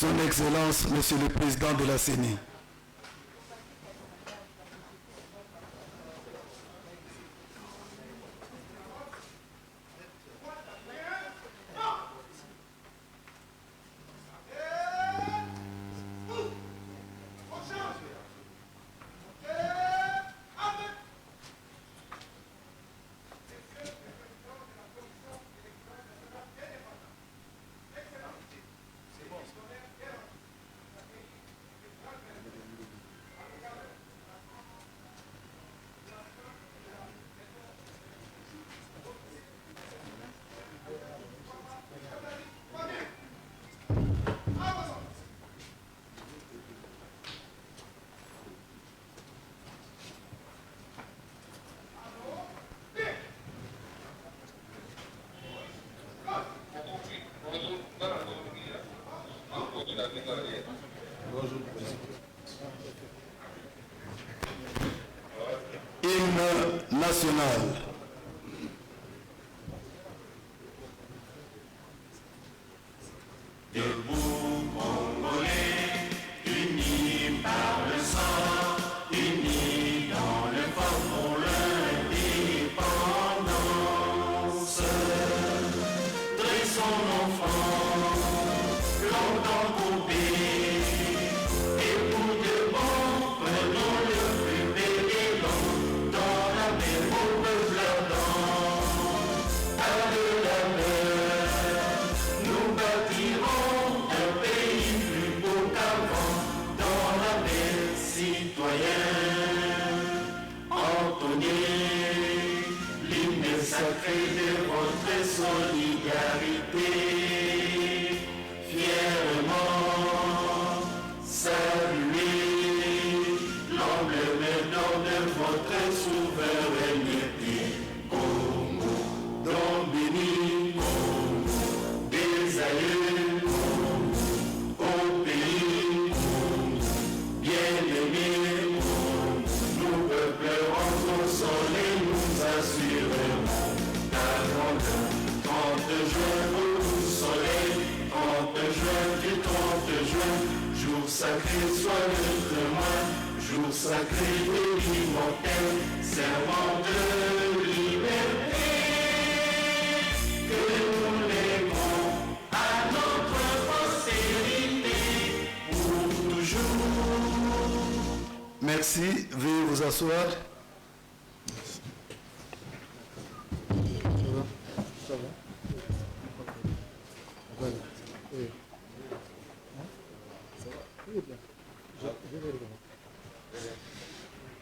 Son Excellence, Monsieur le Président de la CENI. Hymne national. Debout Congolais, unis par le sang, unis dans le fort pour l'indépendance. Dressons nos fronts, longtemps coupés, et pour de bon, prenons le plus bel élan dans la mer au peuple ardent. Avec la mer, nous bâtirons un pays plus beau qu'avant, dans la paix citoyenne. Entonnez l'hymne sacré de votre solidarité. Fièrement saluez l'emblème de votre souveraineté. Congo, dont béni, Congo, des aïeux, au pays, bien-aimé, nous peuplerons au soleil, nous assurerons ta grandeur. 30 juin au soleil, 30 juin du 30 juin, jour sacré soit le témoin, jour sacré de l'immortel, serment de liberté, que nous léguons à notre postérité pour toujours. Merci. Veuillez vous asseoir. Ça va? Oui. Oui. Ça va? Oui, bien. Je vais le voir.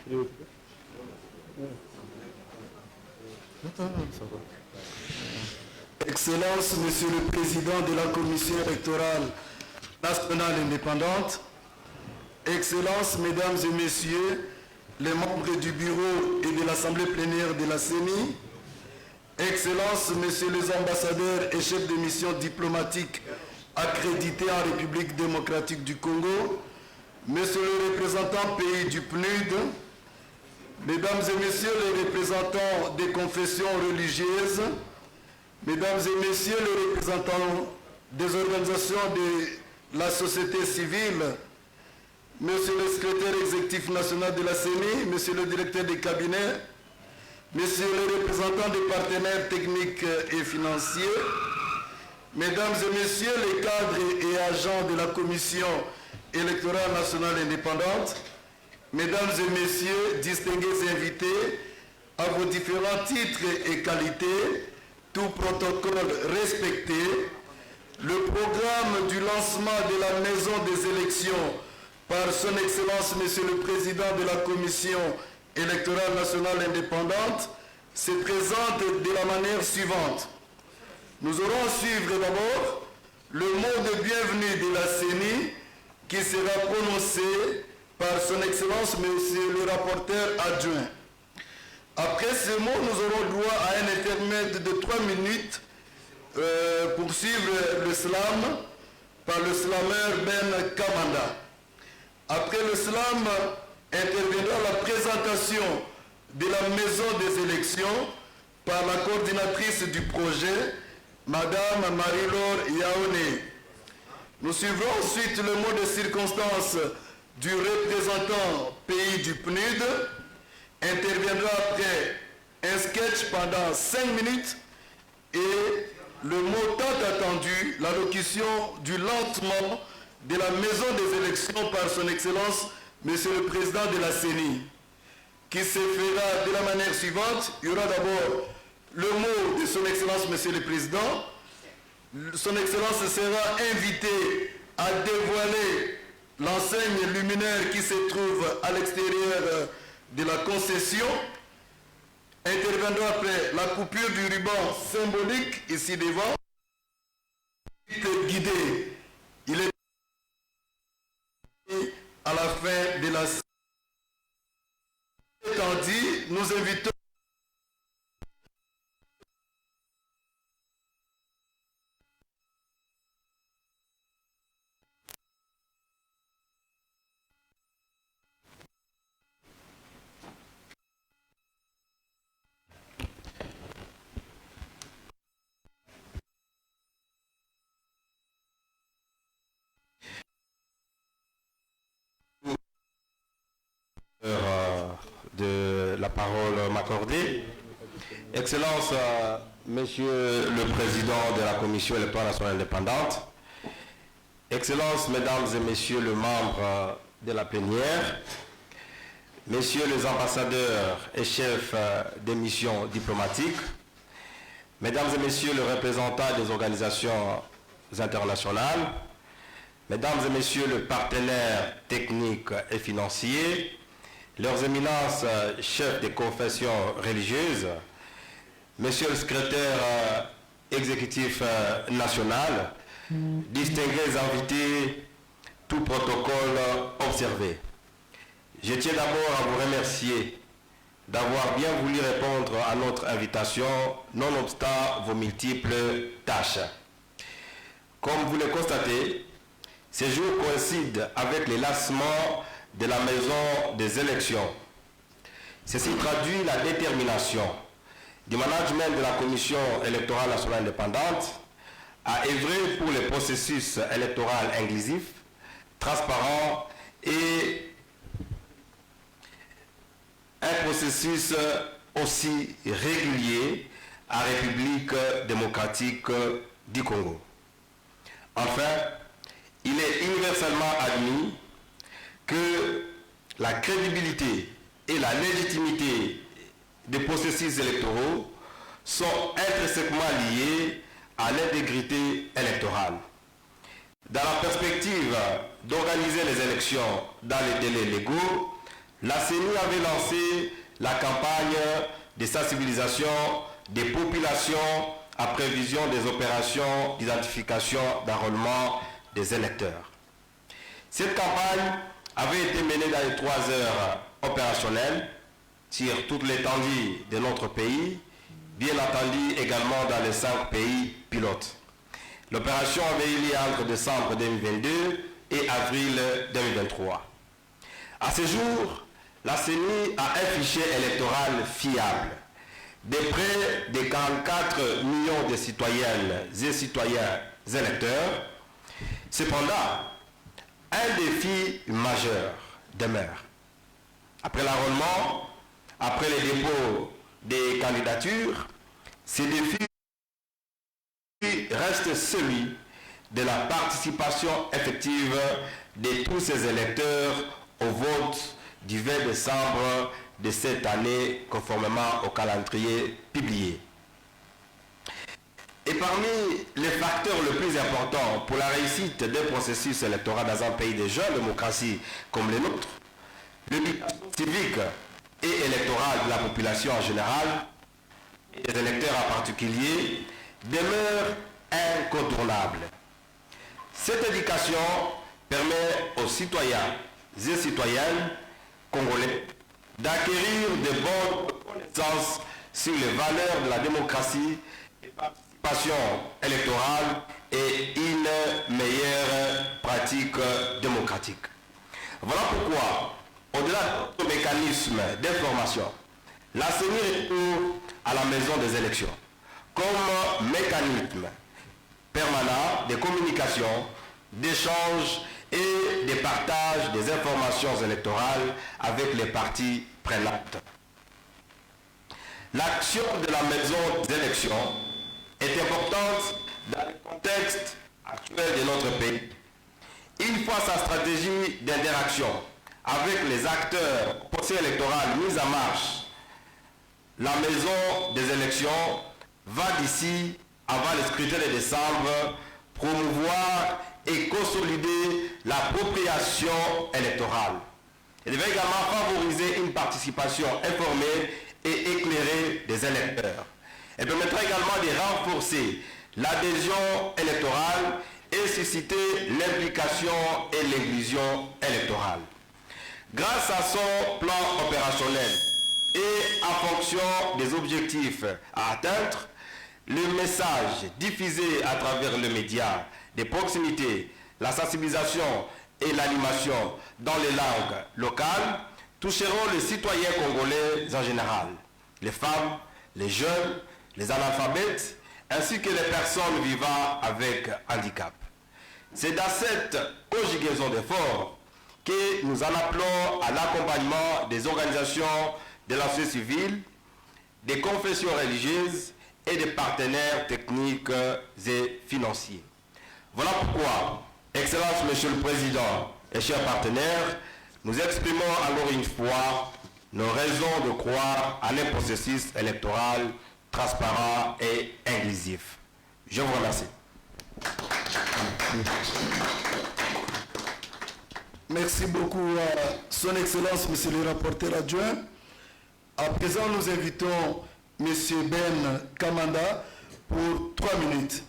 Il est occupé? Ça va. Excellence, Monsieur le Président de la Commission électorale nationale indépendante, Excellences, Mesdames et Messieurs, les membres du bureau et de l'Assemblée plénière de la CENI, Excellences, Messieurs les ambassadeurs et chefs de mission diplomatique accrédités en République démocratique du Congo, Monsieur le représentant pays du PNUD, Mesdames et Messieurs les représentants des confessions religieuses, Mesdames et Messieurs les représentants des organisations de la société civile, Monsieur le secrétaire exécutif national de la CENI, Monsieur le directeur des cabinets, Messieurs les représentants des partenaires techniques et financiers, Mesdames et Messieurs les cadres et agents de la Commission électorale nationale indépendante, Mesdames et Messieurs, distingués invités, à vos différents titres et qualités, tout protocole respecté, le programme du lancement de la maison des élections par son Excellence, Monsieur le Président de la Commission électorale nationale indépendante, se présente de la manière suivante. Nous aurons à suivre d'abord le mot de bienvenue de la CENI qui sera prononcé par son Excellence, Monsieur le rapporteur adjoint. Après ce mot, nous aurons droit à un intermède de 3 minutes pour suivre le slam par le slameur Ben Kamanda. Après le slam, interviendra la présentation de la maison des élections par la coordinatrice du projet, Madame Marie-Laure Yaoné. Nous suivrons ensuite le mot de circonstance du représentant pays du PNUD. Interviendra après un sketch pendant 5 minutes et le mot tant attendu, l'allocution du lancement de la maison des élections par son Excellence, Monsieur le Président de la CENI, qui se fera de la manière suivante. Il y aura d'abord le mot de son Excellence, Monsieur le Président. Son Excellence sera invité à dévoiler l'enseigne luminaire qui se trouve à l'extérieur de la concession. Interviendra après la coupure du ruban symbolique ici devant. Guidé, il est à la fin de la séance. Étant dit, nous invitons de la parole m'accorder. Excellence, Monsieur le Président de la Commission électorale nationale indépendante, Excellences, Mesdames et Messieurs les membres de la plénière, Messieurs les ambassadeurs et chefs des missions diplomatiques, Mesdames et Messieurs les représentants des organisations internationales, Mesdames et Messieurs les partenaires techniques et financiers, Leurs Éminences, chefs des confessions religieuses, Monsieur le secrétaire exécutif national, distingués invités, tout protocole observé. Je tiens d'abord à vous remercier d'avoir bien voulu répondre à notre invitation, nonobstant vos multiples tâches. Comme vous le constatez, ces jours coïncident avec les lancements de la maison des élections. Ceci traduit la détermination du management de la Commission électorale nationale indépendante à œuvrer pour le processus électoral inclusif, transparent et un processus aussi régulier à République démocratique du Congo. Enfin, il est universellement admis que la crédibilité et la légitimité des processus électoraux sont intrinsèquement liés à l'intégrité électorale. Dans la perspective d'organiser les élections dans les délais légaux, la CENI avait lancé la campagne de sensibilisation des populations à prévision des opérations d'identification d'enrôlement des électeurs. Cette campagne avait été menée dans les 3 heures opérationnelles sur toute l'étendue de notre pays, bien entendu également dans les 5 pays pilotes. L'opération avait eu lieu entre décembre 2022 et avril 2023. À ce jour, la CENI a un fichier électoral fiable de près de 44 millions de citoyennes et citoyens électeurs. Cependant, un défi majeur demeure. Après l'enrôlement, après le dépôt des candidatures, ce défi reste celui de la participation effective de tous ces électeurs au vote du 20 décembre de cette année, conformément au calendrier publié. Et parmi les facteurs les plus importants pour la réussite d'un processus électoral dans un pays de jeunes démocraties comme le nôtre, l'éducation civique et électorale de la population en général, et des électeurs en particulier, demeure incontournable. Cette éducation permet aux citoyens et citoyennes congolais d'acquérir de bonnes connaissances sur les valeurs de la démocratie, la participation électorale et une meilleure pratique démocratique. Voilà pourquoi, au-delà de mécanisme d'information, la CENI recourt à la maison des élections comme mécanisme permanent de communication d'échange et de partage des informations électorales avec les parties prenantes. L'action de la maison des élections est importante dans le contexte actuel de notre pays. Une fois sa stratégie d'interaction avec les acteurs du processus électoral mise en marche, la maison des élections va d'ici, avant le scrutin de décembre, promouvoir et consolider l'appropriation électorale. Elle va également favoriser une participation informée et éclairée des électeurs. Elle permettra également de renforcer l'adhésion électorale et susciter l'implication et l'inclusion électorale. Grâce à son plan opérationnel et en fonction des objectifs à atteindre, le message diffusé à travers les médias de proximité, la sensibilisation et l'animation dans les langues locales toucheront les citoyens congolais en général, les femmes, les jeunes, les analphabètes, ainsi que les personnes vivant avec handicap. C'est dans cette conjugaison d'efforts que nous en appelons à l'accompagnement des organisations de la société civile, des confessions religieuses et des partenaires techniques et financiers. Voilà pourquoi, Excellence Monsieur le Président et chers partenaires, nous exprimons encore une fois nos raisons de croire à un processus électoral transparent et inclusif. Je vous remercie. Merci beaucoup à Son Excellence, Monsieur le rapporteur adjoint. À présent, nous invitons Monsieur Ben Kamanda pour 3 minutes.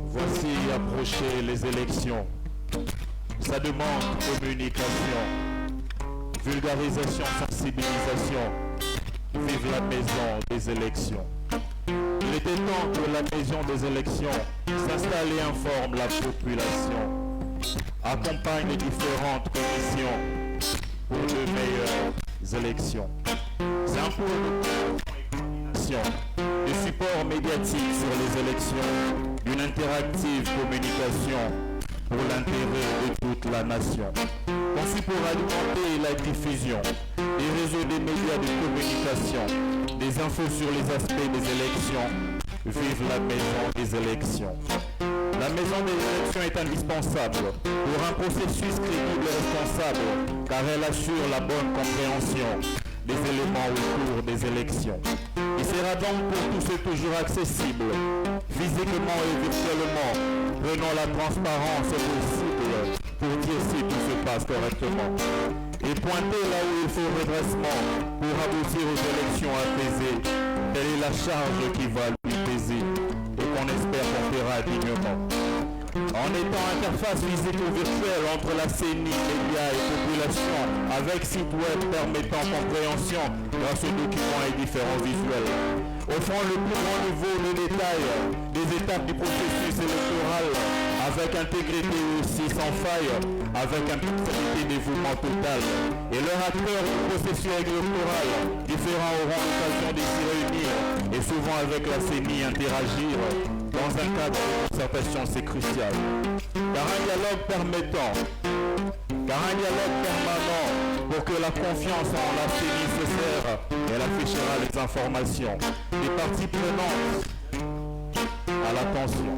Voici approcher les élections. Ça demande communication, vulgarisation, sensibilisation. Vive la maison des élections. Il était temps que la maison des élections s'installe et informe la population. Accompagne les différentes commissions pour de meilleures élections. C'est un peu de coordination, de support médiatique sur les élections, d'une interactive communication pour l'intérêt de toute la nation. Conçu pour alimenter la diffusion des réseaux des médias de communication, des infos sur les aspects des élections. Vive la maison des élections. La maison des élections est indispensable pour un processus crédible et responsable, car elle assure la bonne compréhension des éléments au cours des élections. Il sera donc pour tous et toujours accessible, physiquement et virtuellement, prenant la transparence possible pour dire si tout se passe correctement. Et pointer là où il faut redressement pour aboutir aux élections apaisées. Telle est la charge qui va lui peser et qu'on espère qu'on fera dignement. En étant interface physique ou virtuelle entre la CENI, médias et population, avec site web permettant compréhension grâce aux documents et différents visuels. Offrant le plus grand niveau le détail des étapes du processus électoral, avec intégrité aussi sans faille, avec impartialité dévouement total. Et leurs acteurs du processus électoral, différents auront l'occasion de s'y réunir et souvent avec la CENI interagir. Dans un cadre de concertation, c'est crucial. Car un dialogue permanent pour que la confiance en la CENI se serre, elle affichera les informations des parties prenantes à l'attention.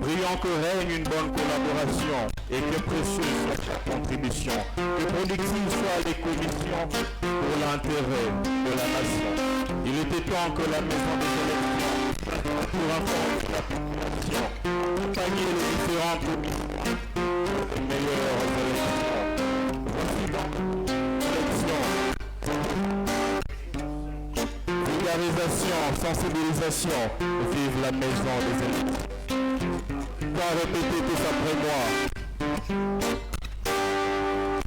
Prions que règne une bonne collaboration et que précieuse soit chaque contribution, que productive soit les commissions pour l'intérêt de la nation. Il était temps que la maison des élections pour informer la population, accompagner les différentes commissions pour les meilleures élections. Voici donc l'élection. Vulgarisation, sensibilisation. Vive la maison des élections. Quand répétez tous après moi.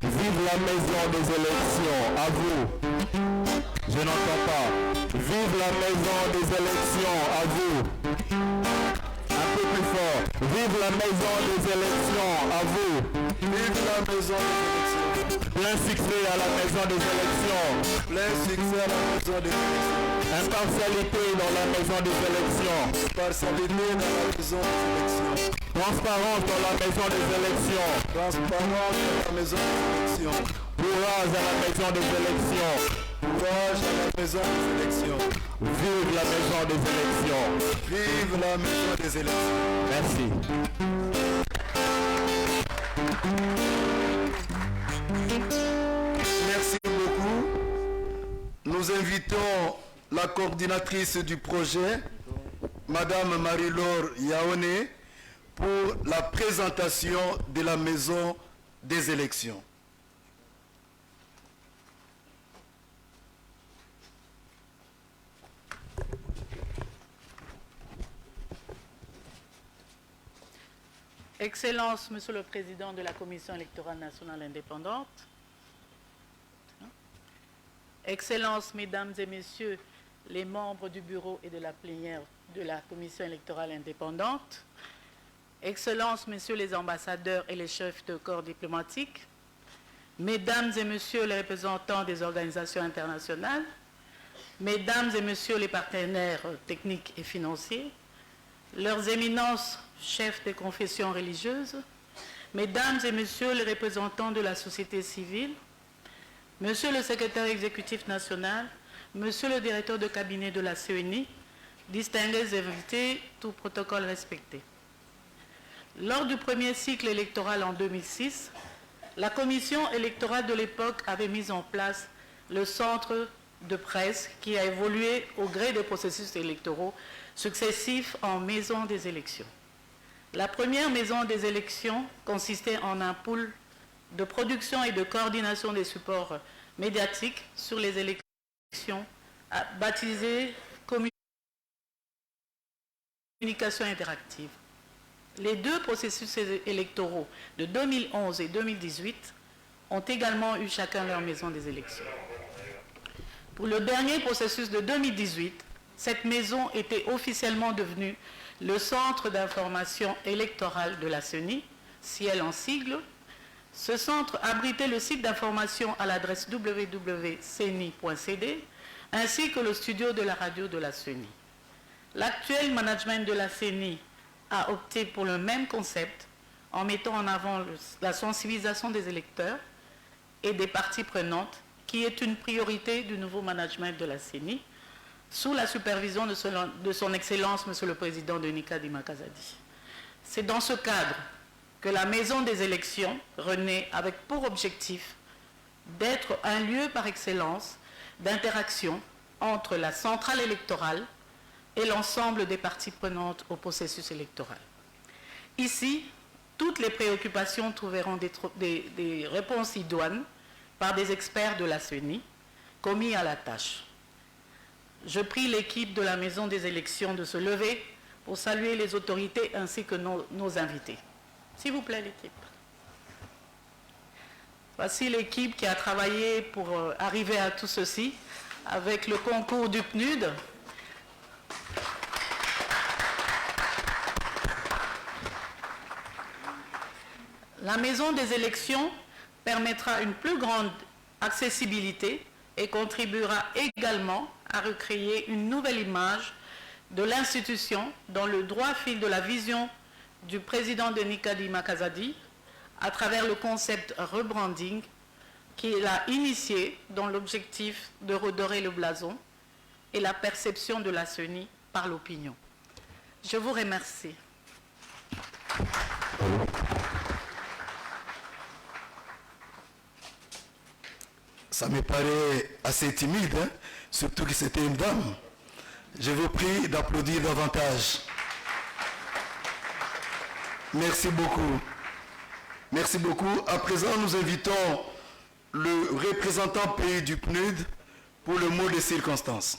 Vive la maison des élections. À vous. Je n'entends pas. Vive la maison des élections. À vous. Un peu plus fort. Vive la maison des élections. À vous. Vive la maison des élections. Plein succès à la maison des élections. Plein succès à la maison des élections. Impartialité dans la maison des élections. Impartialité dans la maison des élections. Transparence dans la maison des élections. Transparence dans la maison des élections. Courage à la maison des élections. Courage à la maison des élections. Vive la maison des élections. Vive la maison des élections. Merci. Merci beaucoup. Nous invitons la coordinatrice du projet, Madame Marie-Laure Yaoné, pour la présentation de la maison des élections. Excellences, Monsieur le Président de la Commission électorale nationale indépendante, Excellences, Mesdames et Messieurs les membres du bureau et de la plénière de la Commission électorale indépendante, Excellences, Messieurs les ambassadeurs et les chefs de corps diplomatiques, Mesdames et Messieurs les représentants des organisations internationales, Mesdames et Messieurs les partenaires techniques et financiers, Leurs Éminences, chefs des confessions religieuses, Mesdames et Messieurs les représentants de la société civile, Monsieur le secrétaire exécutif national, Monsieur le directeur de cabinet de la CENI, distingués invités, tout protocole respecté. Lors du premier cycle électoral en 2006, la commission électorale de l'époque avait mis en place le centre de presse qui a évolué au gré des processus électoraux successifs en maison des élections. La première maison des élections consistait en un pool de production et de coordination des supports médiatiques sur les élections, baptisé communication interactive. Les deux processus électoraux de 2011 et 2018 ont également eu chacun leur maison des élections. Pour le dernier processus de 2018, cette maison était officiellement devenue le Centre d'information électorale de la CENI, CIEL en sigle. Ce centre abritait le site d'information à l'adresse www.ceni.cd ainsi que le studio de la radio de la CENI. L'actuel management de la CENI a opté pour le même concept en mettant en avant la sensibilisation des électeurs et des parties prenantes qui est une priorité du nouveau management de la CENI sous la supervision de son Excellence, Monsieur le Président de Nika Dimakazadi. C'est dans ce cadre que la Maison des élections renaît avec pour objectif d'être un lieu par excellence d'interaction entre la centrale électorale et l'ensemble des parties prenantes au processus électoral. Ici, toutes les préoccupations trouveront des réponses idoines par des experts de la CENI commis à la tâche. Je prie l'équipe de la Maison des élections de se lever pour saluer les autorités ainsi que nos invités. S'il vous plaît, l'équipe. Voici l'équipe qui a travaillé pour arriver à tout ceci avec le concours du PNUD. La Maison des élections permettra une plus grande accessibilité et contribuera également à recréer une nouvelle image de l'institution dans le droit fil de la vision du président de Nika Dimakazadi à travers le concept rebranding qu'il a initié dans l'objectif de redorer le blason et la perception de la CENI par l'opinion. Je vous remercie. Ça me paraît assez timide, hein? Surtout que c'était une dame. Je vous prie d'applaudir davantage. Merci beaucoup. Merci beaucoup. À présent, nous invitons le représentant pays du PNUD pour le mot de circonstance.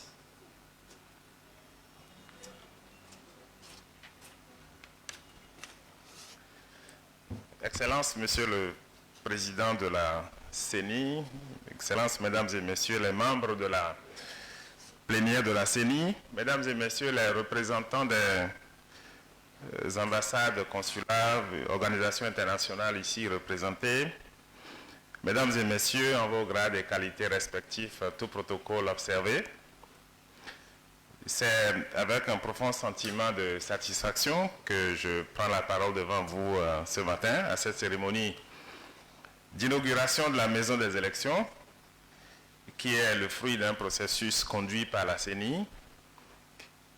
Excellences, Monsieur le Président de la CENI, Excellences, Mesdames et Messieurs les membres de la plénière de la CENI, Mesdames et Messieurs les représentants des ambassades, consulats, organisations internationales ici représentées, Mesdames et Messieurs, en vos grades et qualités respectifs, tout protocole observé, c'est avec un profond sentiment de satisfaction que je prends la parole devant vous ce matin à cette cérémonie d'inauguration de la Maison des élections, qui est le fruit d'un processus conduit par la CENI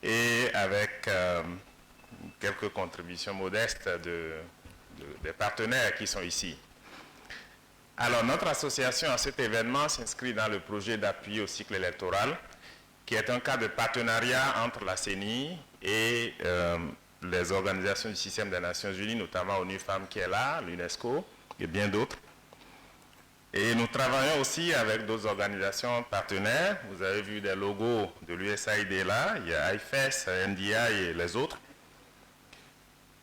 et avec quelques contributions modestes des partenaires qui sont ici. Alors, notre association à cet événement s'inscrit dans le projet d'appui au cycle électoral, qui est un cas de partenariat entre la CENI et les organisations du système des Nations Unies, notamment ONU Femmes qui est là, l'UNESCO et bien d'autres. Et nous travaillons aussi avec d'autres organisations partenaires. Vous avez vu des logos de l'USAID là, il y a IFES, NDI et les autres.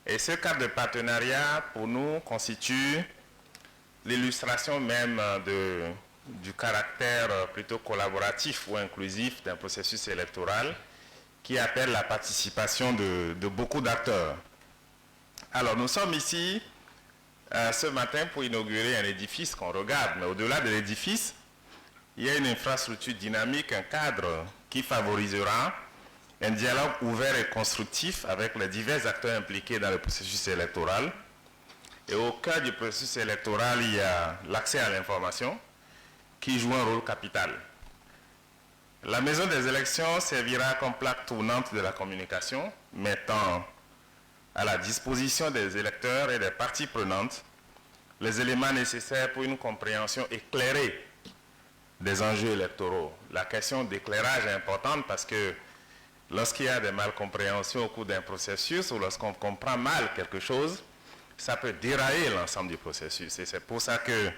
Et ce cadre de partenariat, pour nous, constitue l'illustration même du caractère plutôt collaboratif ou inclusif d'un processus électoral qui appelle la participation de beaucoup d'acteurs. Alors, nous sommes ici ce matin pour inaugurer un édifice qu'on regarde, mais au-delà de l'édifice, il y a une infrastructure dynamique, un cadre qui favorisera un dialogue ouvert et constructif avec les divers acteurs impliqués dans le processus électoral. Et au cœur du processus électoral, il y a l'accès à l'information qui joue un rôle capital. La Maison des élections servira comme plaque tournante de la communication, mettant à la disposition des électeurs et des parties prenantes les éléments nécessaires pour une compréhension éclairée des enjeux électoraux. La question d'éclairage est importante parce que lorsqu'il y a des malcompréhensions au cours d'un processus ou lorsqu'on comprend mal quelque chose, ça peut dérailler l'ensemble du processus. Et c'est pour ça que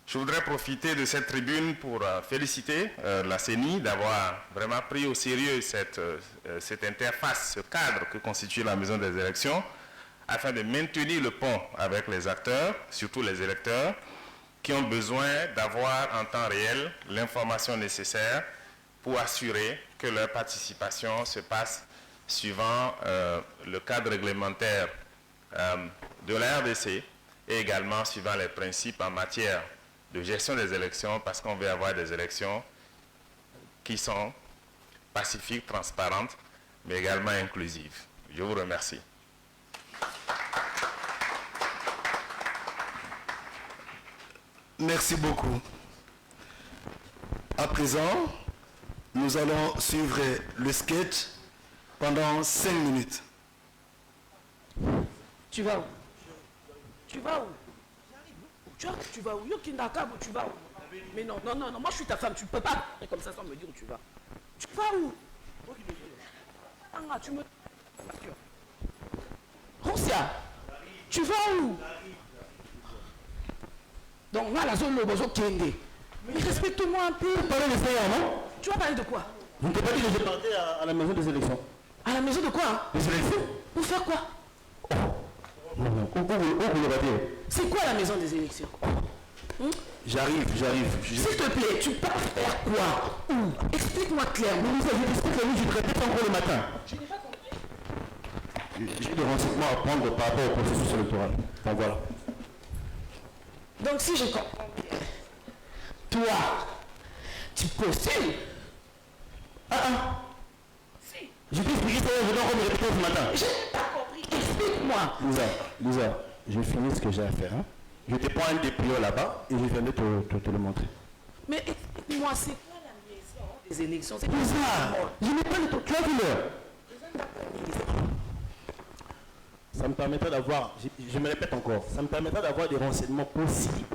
je voudrais profiter de cette tribune pour féliciter la CENI d'avoir vraiment pris au sérieux cette interface, ce cadre que constitue la Maison des élections, afin de maintenir le pont avec les acteurs, surtout les électeurs, qui ont besoin d'avoir en temps réel l'information nécessaire pour assurer que leur participation se passe suivant le cadre réglementaire de la RDC et également suivant les principes en matière de gestion des élections, parce qu'on veut avoir des élections qui sont pacifiques, transparentes, mais également inclusives. Je vous remercie. Merci beaucoup. À présent, nous allons suivre le sketch pendant 5 minutes. Tu vas où? Tu vas où? Tu vas où? Yo Kindakabu, tu vas où? Mais non, non, non, non, moi je suis ta femme, tu ne peux pas faire comme ça sans me dire où tu vas. Tu vas où? Ah, tu me... Rosia, tu vas où? Donc là, la zone le besoin Kende. Mais respecte-moi un peu. Vous parlez de ça, non? Tu vas parler de quoi? Vous ne pouvez pas dire que j'ai parlé à la maison des élections. À la maison de quoi? Des élections? Pour faire quoi? Non, non, où vous le ratez? C'est quoi la maison des élections? J'arrive. S'il te plaît, tu pars faire quoi? Où? Explique-moi clairement. Mais je discute avec lui, je te répète encore le matin. Je n'ai pas compris. J'ai des renseignements à prendre par rapport au processus électoral. Enfin voilà. Donc si je comprends bien, toi, tu postules? Si. Je t'ai expliqué ça, je dois encore me répéter ce matin. Je n'ai pas compris, explique-moi. Lisa, je finis ce que j'ai à faire. Hein? Je te prends un dépliant là-bas et je viens de te le montrer. Mais explique-moi, c'est quoi la maison des élections? C'est Lisa, je n'ai pas le temps. Tu as vu l'heure? Ça me permettra d'avoir, je me répète encore, ça me permettra d'avoir des renseignements possibles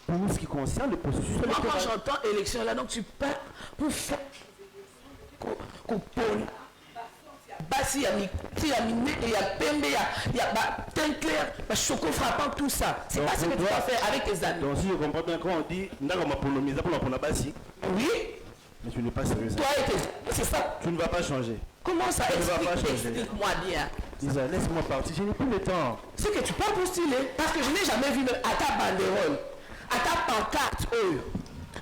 pour ce qui concerne le processus électoral. Moi, quand j'entends élection là, donc tu pars pour faire Kopona, Bassi, il y a Miné, il y a Pembe, il y a teint clair, Choco frappant, tout ça. C'est pas ce que tu vas faire avec tes amis. Donc si je comprends bien, quand on dit Bassi, oui, mais tu n'es pas sérieux. Toi et tes... C'est ça. Tu ne vas pas changer. Comment ça? Tu ne vas pas changer. Explique-moi bien. Lisa, laisse-moi partir, je n'ai plus le temps. C'est que tu peux postuler parce que je n'ai jamais vu à ta banderole, à ta pancarte,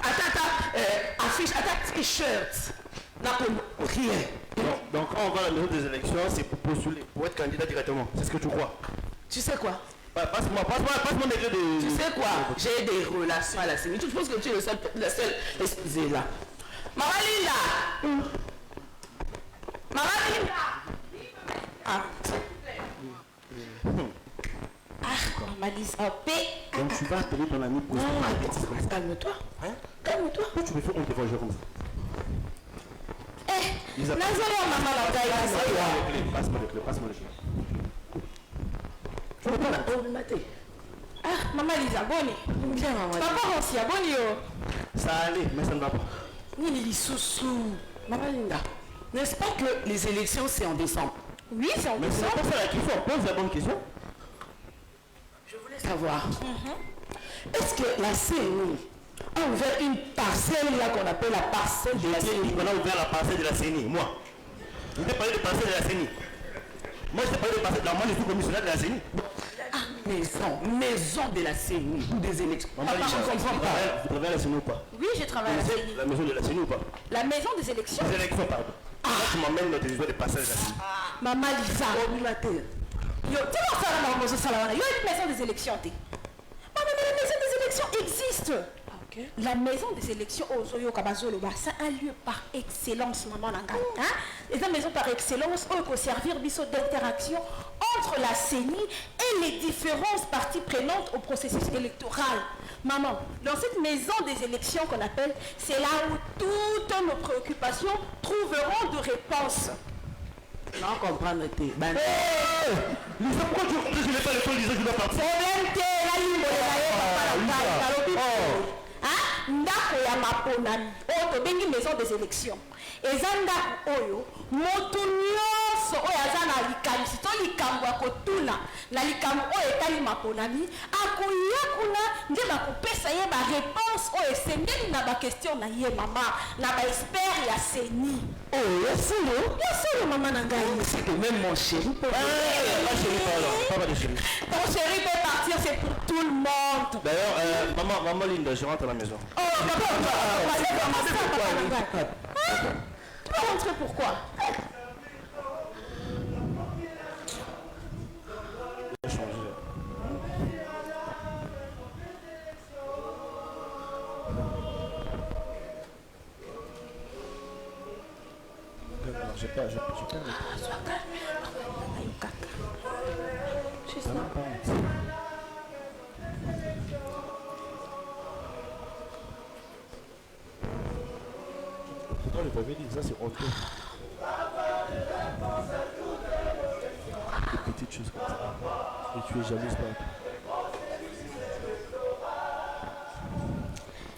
à ta affiche, à ta t-shirt. Rien. Donc quand on va à la maison des élections, c'est pour postuler, pour être candidat directement. C'est ce que tu crois? Tu sais quoi? Passe-moi mon degré de... Tu sais quoi? J'ai des relations à la CENI. Je pense que tu es le seul excusez là. Maman Linda! Maman Linda! Ah. Maman Lisa, Donc tu vas appeler ton ami pour... Non, calme-toi. Hein? Calme-toi. Pourquoi tu me fais honte devant les gens comme ça? Lisa, maman la taille. Passe-moi le clé, passe-moi le clé. Je ne veux pas la mater. Ah, maman Lisa, bonne. Bien, maman. Papa aussi, bonne. Ça allait, mais ça ne va pas. Nini Soussou. Maman Linda, n'est-ce pas que les élections c'est en décembre? Oui, c'est en décembre. Mais c'est pas ça la question, pose la bonne question. Je voulais savoir, est-ce que la CENI a ouvert une parcelle là qu'on appelle la parcelle de la CENI? On a ouvert la parcelle de la CENI, moi. Je t'ai parlé de parcelle de la CENI. Moi je t'ai parlé de parcelle, moi je suis commissionnaire de la CENI. Maison de la CENI ou des élections. Je ne comprends pas. Vous travaillez à la CENI ou pas? Oui, je travaille à la CENI. La maison de la CENI ou pas? La maison des élections? Des élections, pardon. Là, tu m'emmènes dans tes histoires de passage de la CENI. Maman Lisa. Yo, tu vas faire la maison salon. Yo, une maison des élections. Maman, mais la maison des élections existe. Okay. La maison des élections au Zoyo Kabazolo, c'est un lieu par excellence, maman Nanga. Hein? Et une maison par excellence peut servir d'interaction entre la CENI et les différentes parties prenantes au processus électoral. Maman, dans cette maison des élections qu'on appelle, c'est là où toutes nos préoccupations trouveront de réponses. Non, comprendre. Lisa, pourquoi tu comprends que je n'ai pas le temps de dire que je dois partir? Ndako ya maponami oyo tobengi maison des élections eza ndako oyo moto nyonso oyo aza na likamisi to likambo ya kotuna na likambo oyo etali maponami akoya kuna nde bakopesa ye baréponse oyo esengeli na bakestion na ye mama na baexpert ya CENI. Oh, yasolo mama na ngai. C'est que même mon chéri peut... Ma chérie, pas de chéri. Ton chéri peut partir, c'est pour tout le monde. D'ailleurs, maman Linda, je rentre à la maison. Oh, tu vas rentrer pourquoi? J'ai pas sois calme. Je sais pas. Pourtant, je t'avais dit, ça c'est honteux. Des petites choses comme ça. Et tu es jalouse pas.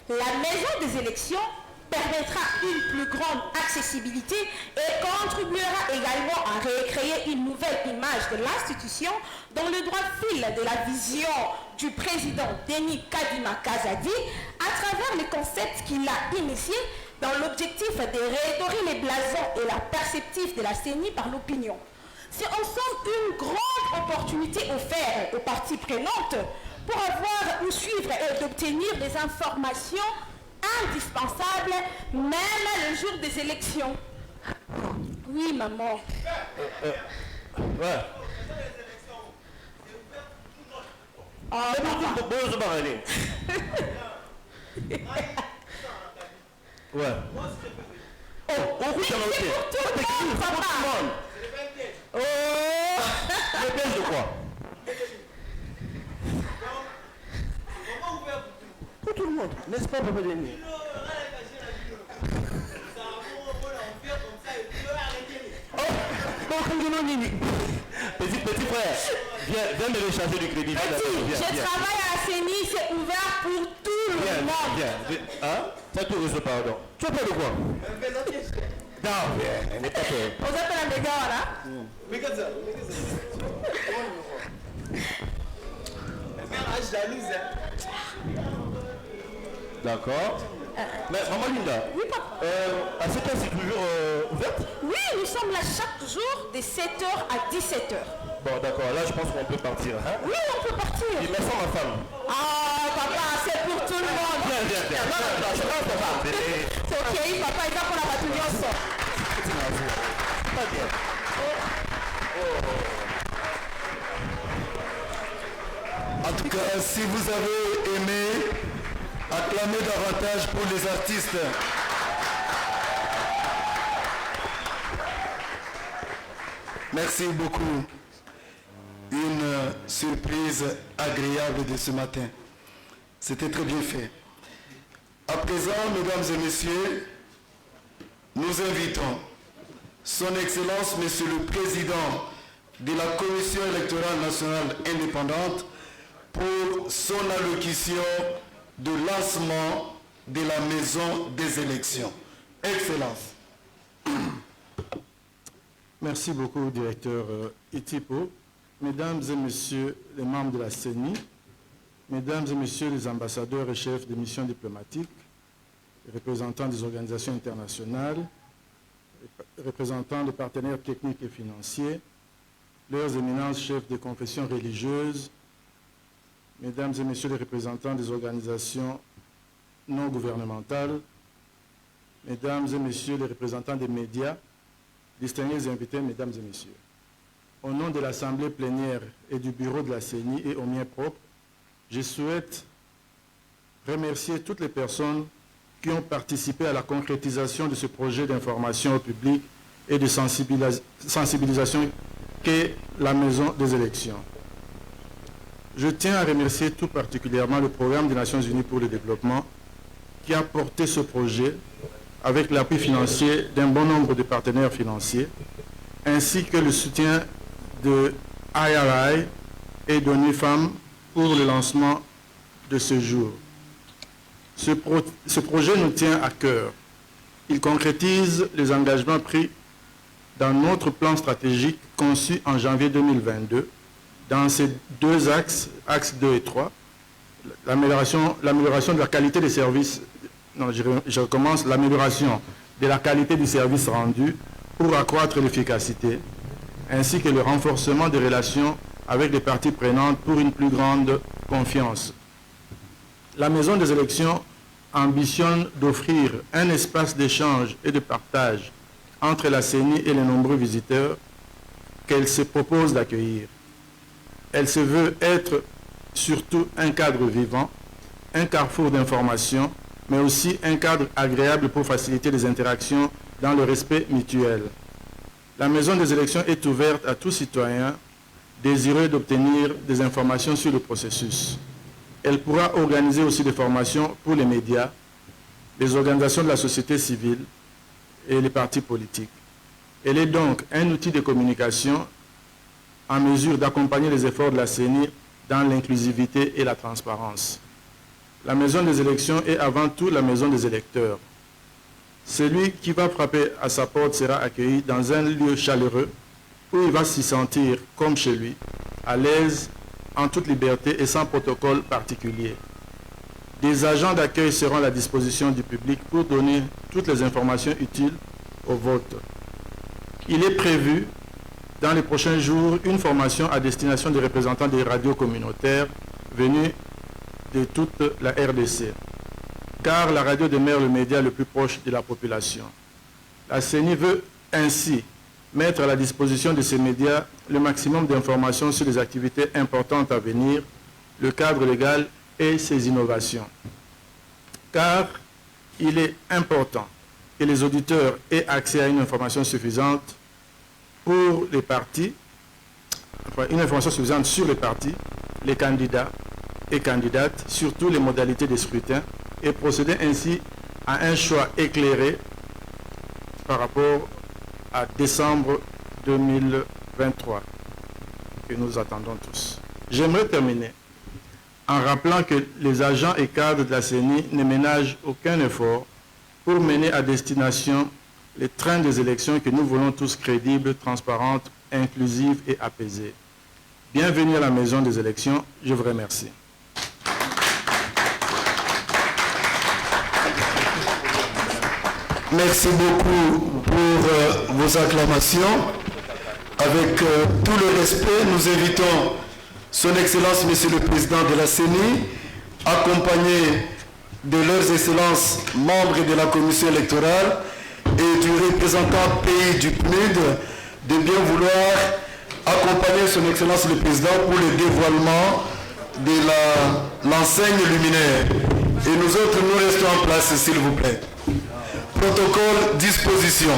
La maison des élections permettra une plus grande accessibilité et contribuera également à recréer une nouvelle image de l'institution dans le droit fil de la vision du président Denis Kadima Kazadi à travers les concepts qu'il a initiés dans l'objectif de redorer les blasons et la perspective de la CENI par l'opinion. C'est en somme une grande opportunité offerte aux parties prenantes pour avoir ou suivre et d'obtenir des informations indispensables même le jour des élections. Oui, maman. Ouais. Oh, ouais. Oh, c'est pour tout le monde, papa. Oh, le piège de quoi? Pour tout le monde, n'est-ce pas, papa Denis? Petit frère, viens me recharger du crédit. Je travaille à la CENI, c'est ouvert pour tout le monde. Viens. Hein? Ça te reçoit, pardon. Tu as peur de quoi? Non, viens, n'est pas peur. On s'appelle un dégât, là. D'accord. Mais maman Linda, oui, papa. à cette heure, c'est toujours ouverte? Oui, nous sommes sommes là chaque jour de 7h à 17h. Bon, d'accord, là je pense qu'on peut partir. Hein? Oui, on peut partir. Il me semble ma femme. Ah, papa, c'est pour tout le monde. Viens, viens, viens. Non, je pense papa. C'est ok, papa, il va pour la bataillon. Pas bien. En tout cas, si vous avez aimé, acclamez davantage pour les artistes. Merci beaucoup. Une surprise agréable de ce matin. C'était très bien fait. À présent, mesdames et messieurs, nous invitons Son Excellence, Monsieur le Président de la Commission électorale nationale indépendante pour son allocution de lancement de la maison des élections. Excellence. Merci beaucoup, directeur Itipo. Mesdames et messieurs les membres de la CENI, mesdames et messieurs les ambassadeurs et chefs de missions diplomatiques, représentants des organisations internationales, représentants des partenaires techniques et financiers, leurs éminences chefs de confessions religieuses, mesdames et messieurs les représentants des organisations non gouvernementales, mesdames et messieurs les représentants des médias, distingués invités, mesdames et messieurs. Au nom de l'Assemblée plénière et du bureau de la CENI et au mien propre, je souhaite remercier toutes les personnes qui ont participé à la concrétisation de ce projet d'information au public et de sensibilisation qu'est la maison des élections. Je tiens à remercier tout particulièrement le Programme des Nations Unies pour le développement qui a porté ce projet avec l'appui financier d'un bon nombre de partenaires financiers, ainsi que le soutien de IRI et d'ONU-Femmes pour le lancement de ce jour. Ce projet nous tient à cœur. Il concrétise les engagements pris dans notre plan stratégique conçu en janvier 2022 dans ces deux axes, axes 2 et 3, l'amélioration de la qualité des services, je recommence, l'amélioration de la qualité du service rendu pour accroître l'efficacité, ainsi que le renforcement des relations avec les parties prenantes pour une plus grande confiance. La maison des élections ambitionne d'offrir un espace d'échange et de partage entre la CENI et les nombreux visiteurs qu'elle se propose d'accueillir. Elle se veut être surtout un cadre vivant, un carrefour d'information, mais aussi un cadre agréable pour faciliter les interactions dans le respect mutuel. La maison des élections est ouverte à tout citoyen désireux d'obtenir des informations sur le processus. Elle pourra organiser aussi des formations pour les médias, les organisations de la société civile et les partis politiques. Elle est donc un outil de communication en mesure d'accompagner les efforts de la CENI dans l'inclusivité et la transparence. La maison des élections est avant tout la maison des électeurs. Celui qui va frapper à sa porte sera accueilli dans un lieu chaleureux où il va s'y sentir comme chez lui, à l'aise, en toute liberté et sans protocole particulier. Des agents d'accueil seront à la disposition du public pour donner toutes les informations utiles au vote. Il est prévu dans les prochains jours une formation à destination des représentants des radios communautaires venus de toute la RDC, car la radio demeure le média le plus proche de la population. La CENI veut ainsi mettre à la disposition de ces médias le maximum d'informations sur les activités importantes à venir, le cadre légal et ses innovations. Car il est important que les auditeurs aient accès à une information suffisante pour les partis, une information suffisante sur les partis, les candidats et candidates, surtout les modalités de scrutin, et procéder ainsi à un choix éclairé par rapport à décembre 2023 que nous attendons tous. J'aimerais terminer en rappelant que les agents et cadres de la CENI ne ménagent aucun effort pour mener à destination les trains des élections que nous voulons tous crédibles, transparentes, inclusives et apaisées. Bienvenue à la maison des élections. Je vous remercie. Merci beaucoup pour vos acclamations. Avec tout le respect, nous invitons Son Excellence, Monsieur le Président de la CENI, accompagné de leurs excellences membres de la commission électorale et du représentant pays du PNUD, de bien vouloir accompagner Son Excellence le Président pour le dévoilement de l'enseigne luminaire. Et nous autres, nous restons en place, s'il vous plaît. Protocole, disposition.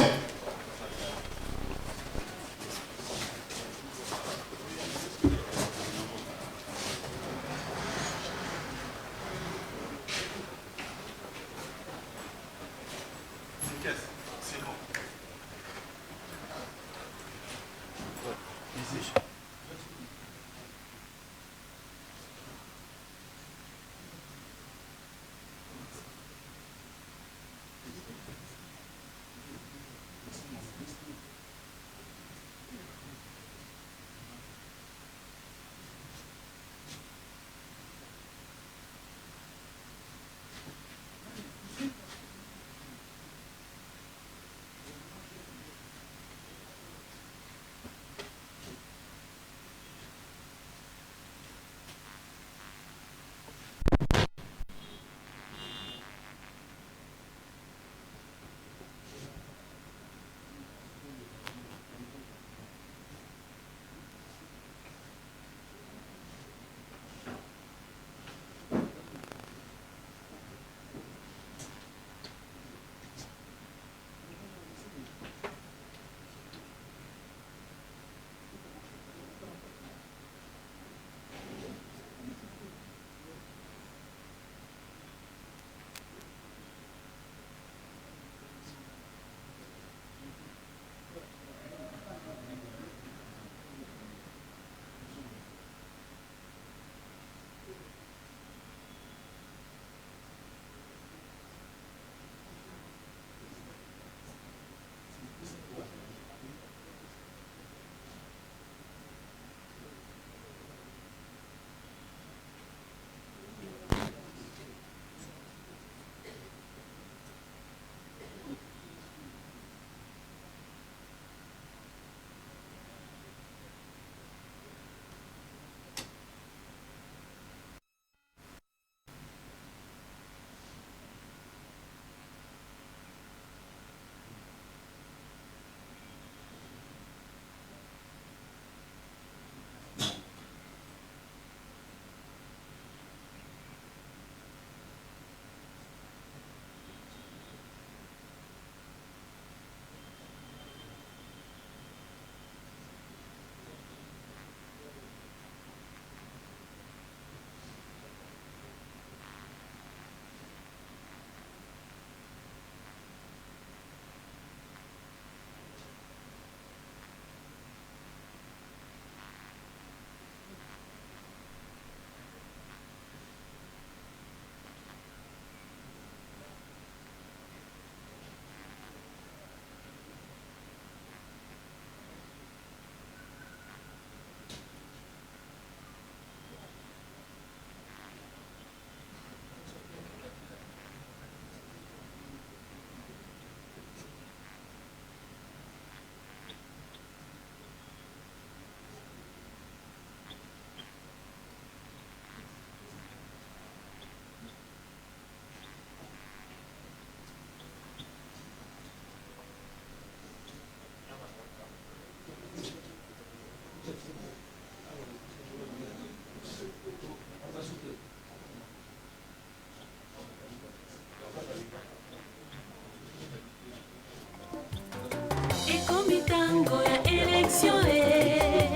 Mitango ya election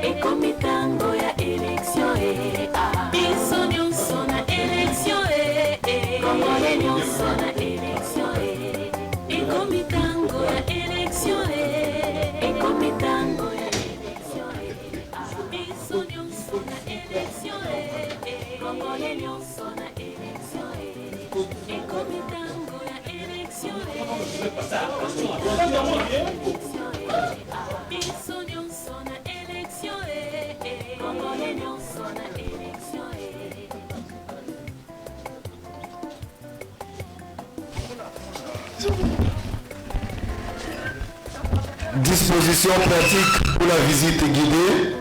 eko mitango ya election biso nyonso na election Congolais nyonso na election eko mitango ya election eko mitango ya election biso nyonso na election Congolais nyonso na election eko mitango ya election biso nyonso na election Congolais nyonso na election Dispositions pratiques pour la visite guidée.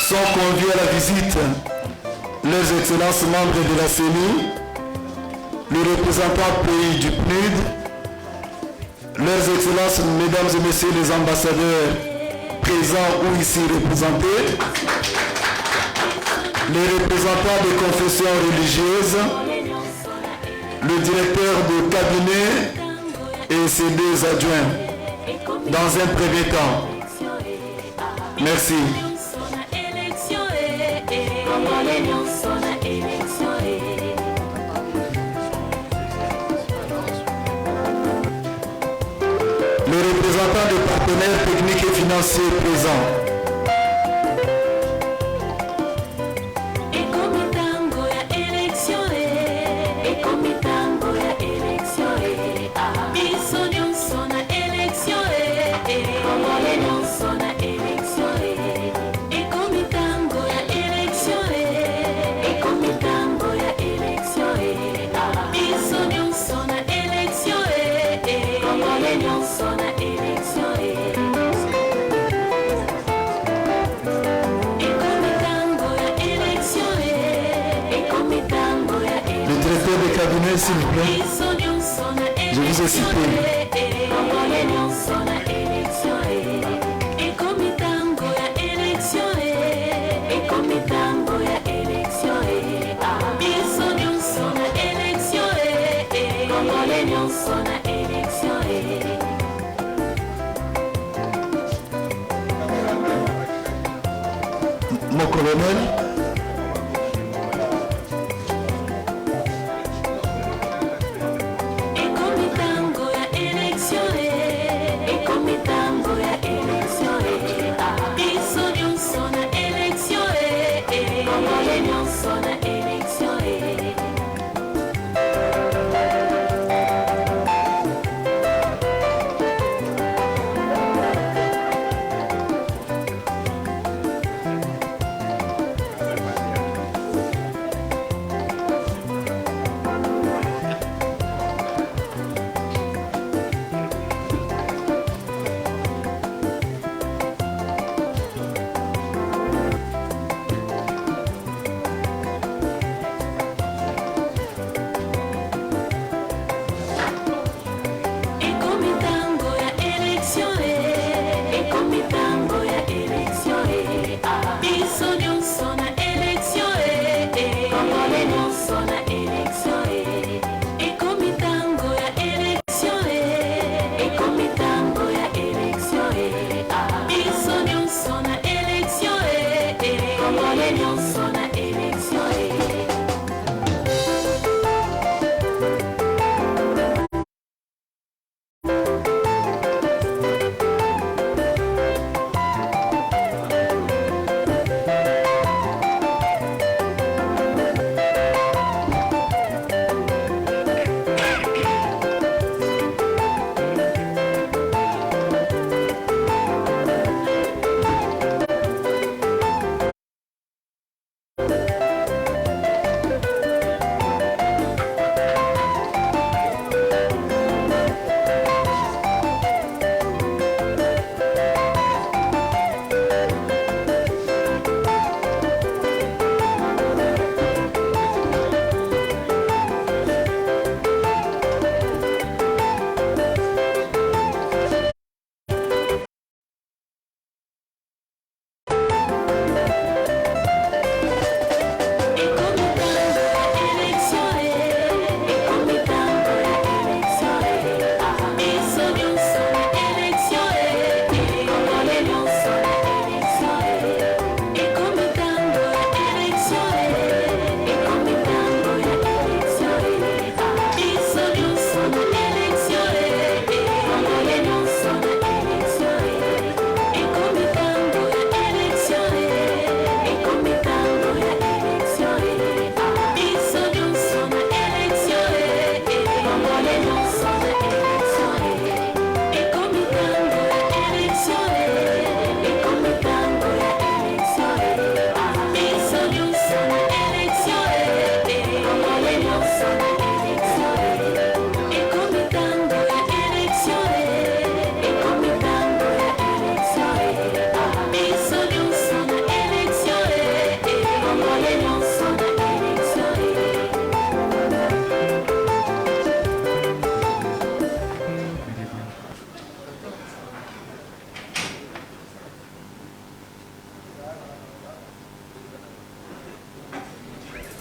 Sont conviés à la visite les excellences membres de la CENI, le représentant pays du PNUD, leurs excellences, mesdames et messieurs les ambassadeurs présents ou ici représentés, les représentants des confessions religieuses, le directeur de cabinet et ses deux adjoints, dans un premier temps. Merci. Les représentants des partenaires techniques et financiers présents. S'il vous plaît, je vous ai cité. Mon colonel.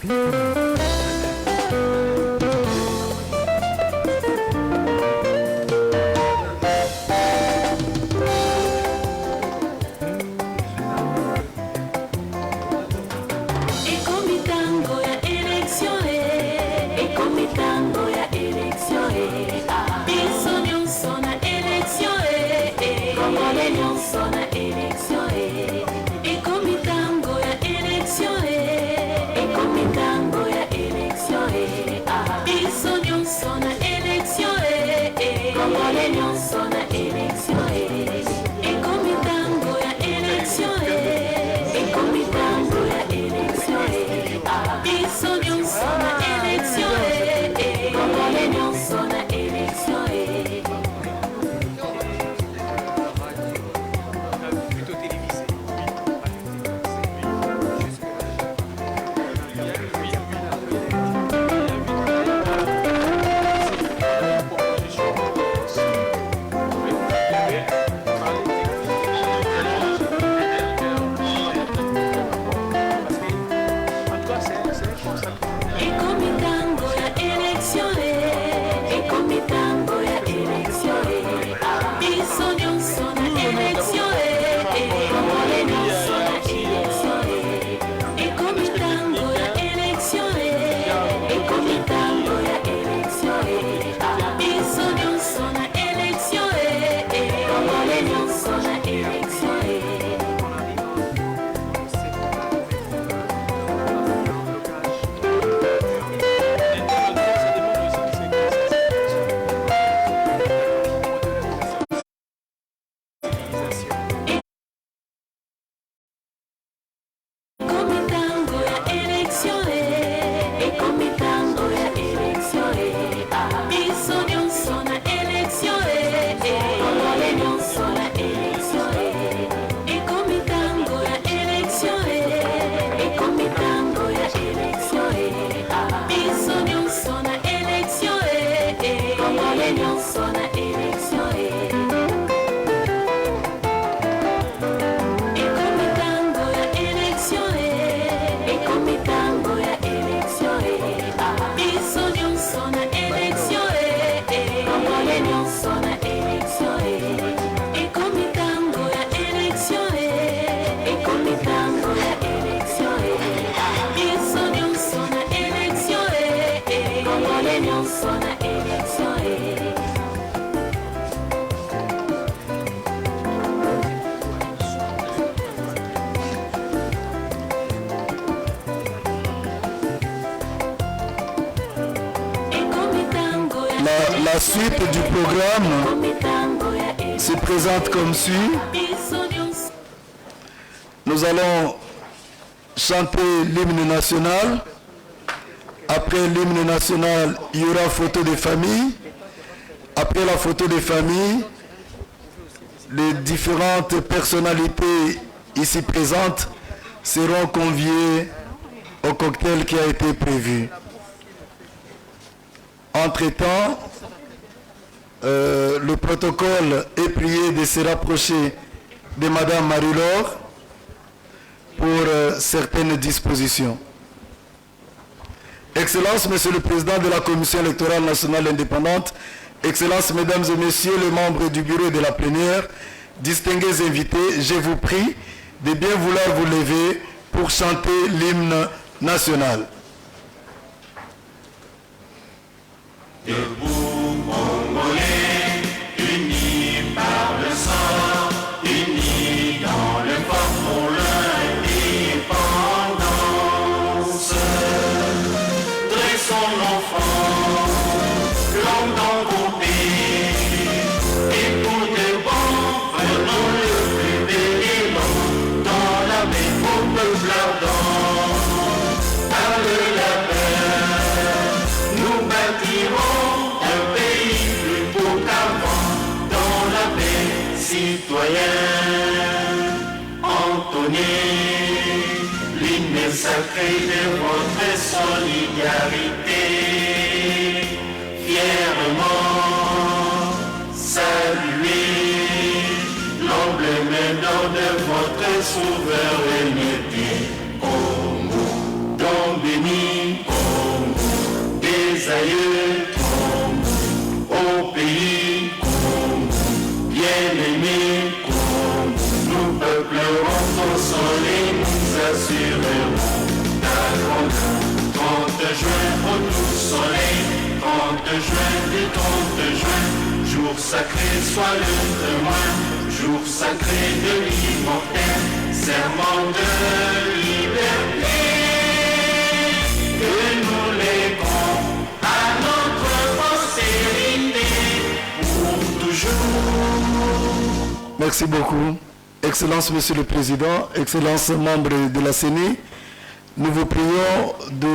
La suite du programme se présente comme suit. Nous allons chanter l'hymne national. Après l'hymne national, il y aura photo des familles. Après la photo des familles, les différentes personnalités ici présentes seront conviées au cocktail qui a été prévu. Entre-temps, le protocole est prié de se rapprocher de Madame Marie-Laure pour certaines dispositions. Excellences, Monsieur le Président de la Commission électorale nationale indépendante, Excellences, Mesdames et Messieurs les membres du bureau de la plénière, distingués invités, je vous prie de bien vouloir vous lever pour chanter l'hymne national. Debout, Congolais, unis par le sang, unis dans le fort pour l'indépendance. Dressons l'enfant, longtemps groupé, et pour de bon, prenons le plus bel élan, dans la main au peuple ardent, par le labeur, nous bâtirons un pays plus beau qu'avant, dans la paix citoyenne. Entonnez l'hymne sacré de votre solidarité, fièrement saluez l'emblème d'or de votre souveraineté. Congo, don béni. bien-aimés, comme nous peuplerons ton soleil, nous assurerons ta grandeur. 30 juin, au doux soleil, 30 juin du 30 juin, jour sacré soit le témoin, jour sacré de l'immortel, serment de liberté, que nous léguons à notre postérité pour toujours. Merci beaucoup. Excellence, Monsieur le Président, Excellence, membres de la CENI, nous vous prions de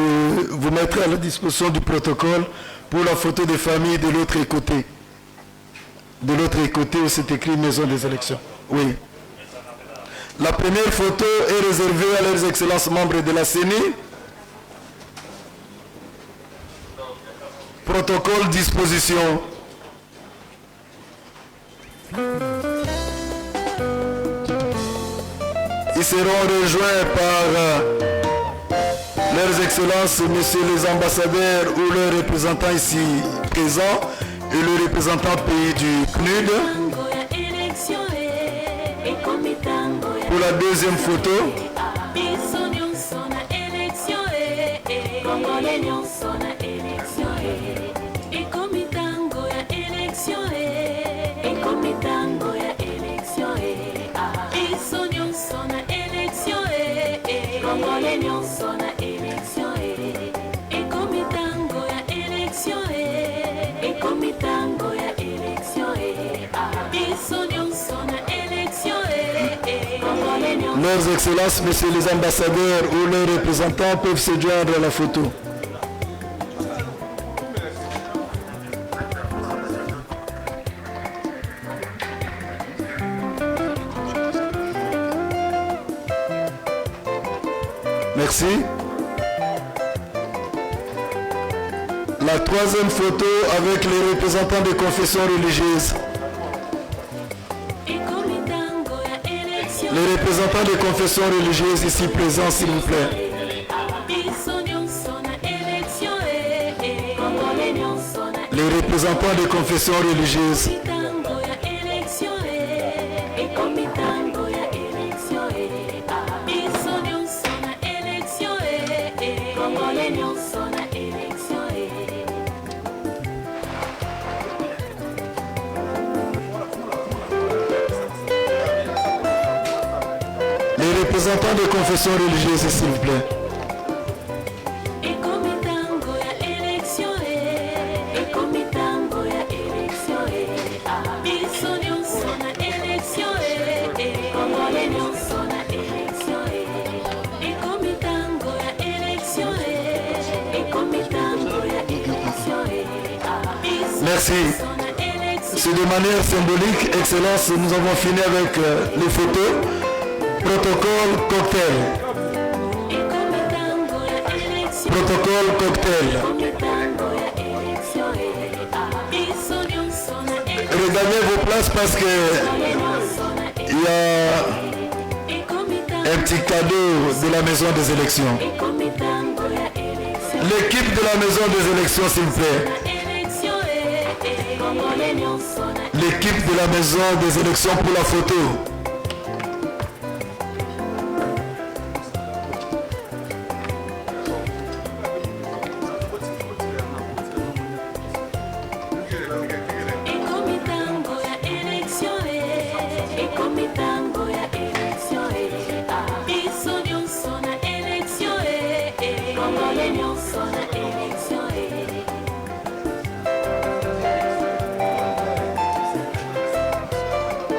vous mettre à la disposition du protocole pour la photo des familles de l'autre côté. De l'autre côté où c'est écrit Maison des élections. Oui. La première photo est réservée à leurs excellences membres de la CENI. Protocole disposition. Ils seront rejoints par leurs excellences, messieurs les ambassadeurs ou leurs représentants ici présents et le représentant pays du CNUD. Pour la deuxième photo, leurs excellences, messieurs les ambassadeurs ou leurs représentants peuvent se joindre à la photo. Merci. La troisième photo avec les représentants des confessions religieuses. Les représentants des confessions religieuses ici présents, s'il vous plaît. Les représentants des confessions religieuses. Les représentants des confessions religieuses, s'il vous plaît. Merci. C'est de manière symbolique, Excellence, nous avons fini avec les photos. Protocole cocktail. Protocole cocktail. Regagnez vos places parce que il y a un petit cadeau de la maison des élections. L'équipe de la maison des élections, s'il vous plaît. L'équipe de la maison des élections pour la photo.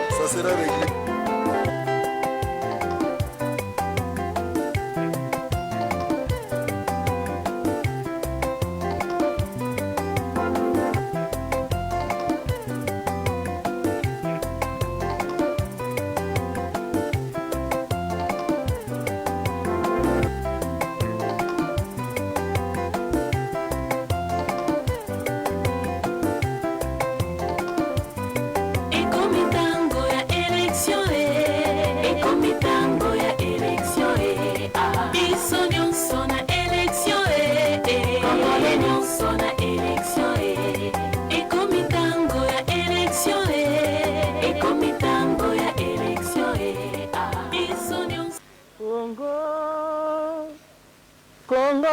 Ça sera réglé. Mitango ya election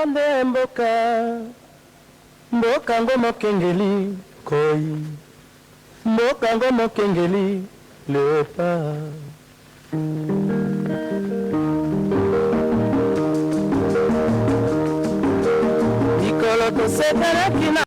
nde mboka ngo mokengeli koi, mboka ngo mokengeli léopard. Mikolo tosekanaki na